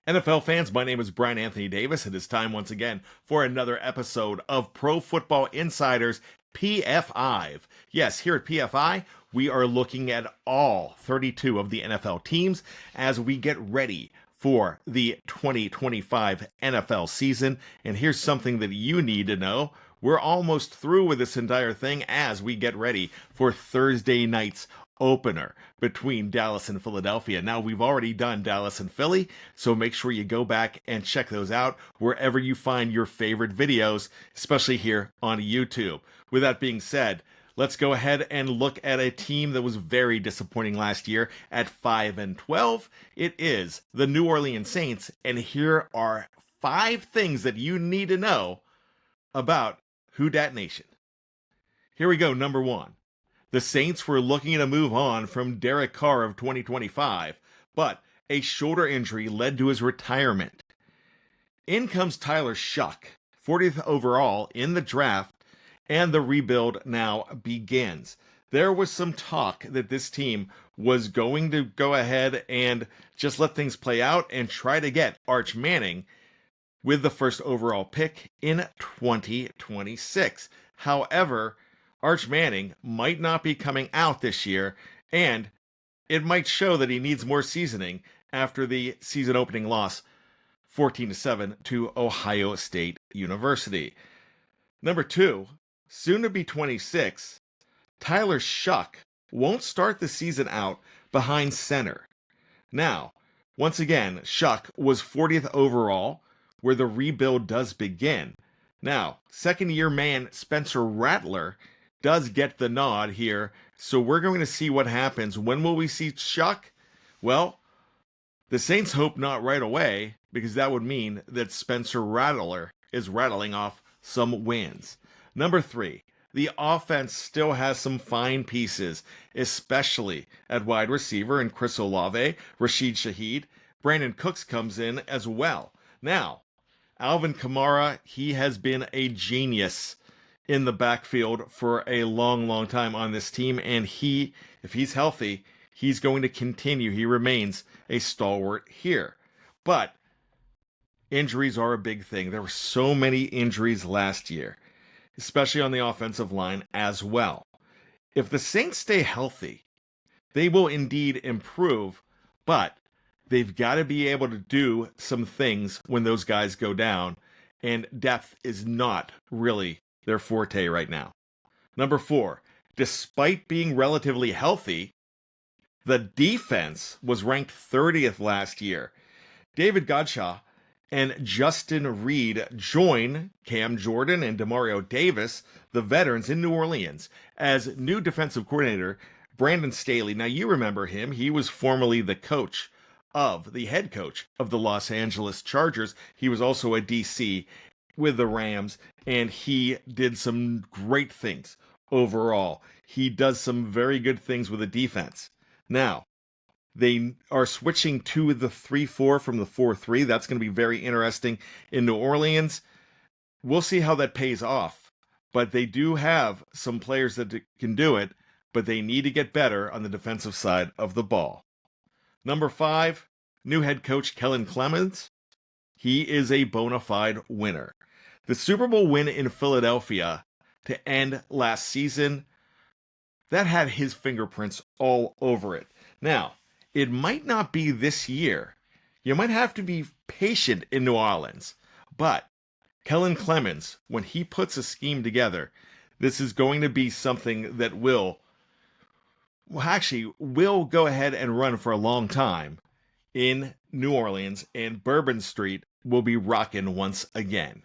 NFL fans, my name is Bryan Anthony Davis. It is time once again for another episode of Pro Football Insiders PFIve. Yes, here at PFI, we are looking at all 32 of the NFL teams as we get ready for the 2025 NFL season. And here's something that you need to know. We're almost through with this entire thing as we get ready for Thursday night's opener between Dallas and Philadelphia. Now, we've already done Dallas and Philly, so make sure you go back and check those out wherever you find your favorite videos, especially here on YouTube. With that being said, let's go ahead and look at a team that was very disappointing last year at 5-12. It is the New Orleans Saints, and here are 5 things that you need to know about Who Dat Nation. Here we go, number 1. The Saints were looking to move on from Derek Carr of 2025, but a shoulder injury led to his retirement. In comes Tyler Shough, 40th overall in the draft, and the rebuild now begins. There was some talk that this team was going to go ahead and just let things play out and try to get Arch Manning with the first overall pick in 2026. However, Arch Manning might not be coming out this year, and it might show that he needs more seasoning after the season opening loss 14-7 to Ohio State University. Number 2, soon to be 26, Tyler Shough won't start the season out behind center. Now, once again, Shough was 40th overall, where the rebuild does begin. Now, second-year man Spencer Rattler does get the nod here, so we're going to see what happens. When will we see Shough? Well, the Saints hope not right away, because that would mean that Spencer Rattler is rattling off some wins. Number 3, the offense still has some fine pieces, especially at wide receiver in Chris Olave, Rashid Shaheed. Brandin Cooks comes in as well. Now, Alvin Kamara, he has been a genius in the backfield for a long time on this team, and if he's healthy, he's going to continue. He remains a stalwart here. But injuries are a big thing. There were so many injuries last year, especially on the offensive line as well. If the Saints stay healthy, they will indeed improve, but they've got to be able to do some things when those guys go down, and depth is not really their forte right now. Number 4, despite being relatively healthy, the defense was ranked 30th last year. David Godchaux and Justin Reid join Cam Jordan and Demario Davis, the veterans in New Orleans, as new defensive coordinator Brandon Staley. Now, you remember him. He was formerly the head coach of the Los Angeles Chargers. He was also a DC with the Rams, and he did some great things overall. He does some very good things with the defense. Now, they are switching to the 3-4 from the 4-3. That's going to be very interesting in New Orleans. We'll see how that pays off, but they do have some players that can do it, but they need to get better on the defensive side of the ball. Number 5, new head coach Kellen Clemens. He is a bona fide winner. The Super Bowl win in Philadelphia to end last season, that had his fingerprints all over it. Now, it might not be this year. You might have to be patient in New Orleans. But Kellen Clemens, when he puts a scheme together, this is going to be something that will go ahead and run for a long time in New Orleans, and Bourbon Street will be rocking once again.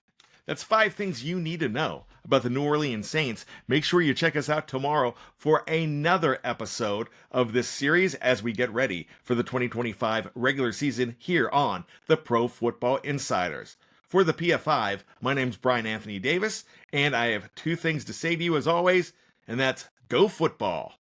That's 5 things you need to know about the New Orleans Saints. Make sure you check us out tomorrow for another episode of this series as we get ready for the 2025 regular season here on the Pro Football Insiders. For the PFIve, my name's Bryan Anthony Davis, and I have 2 things to say to you as always, and that's go football.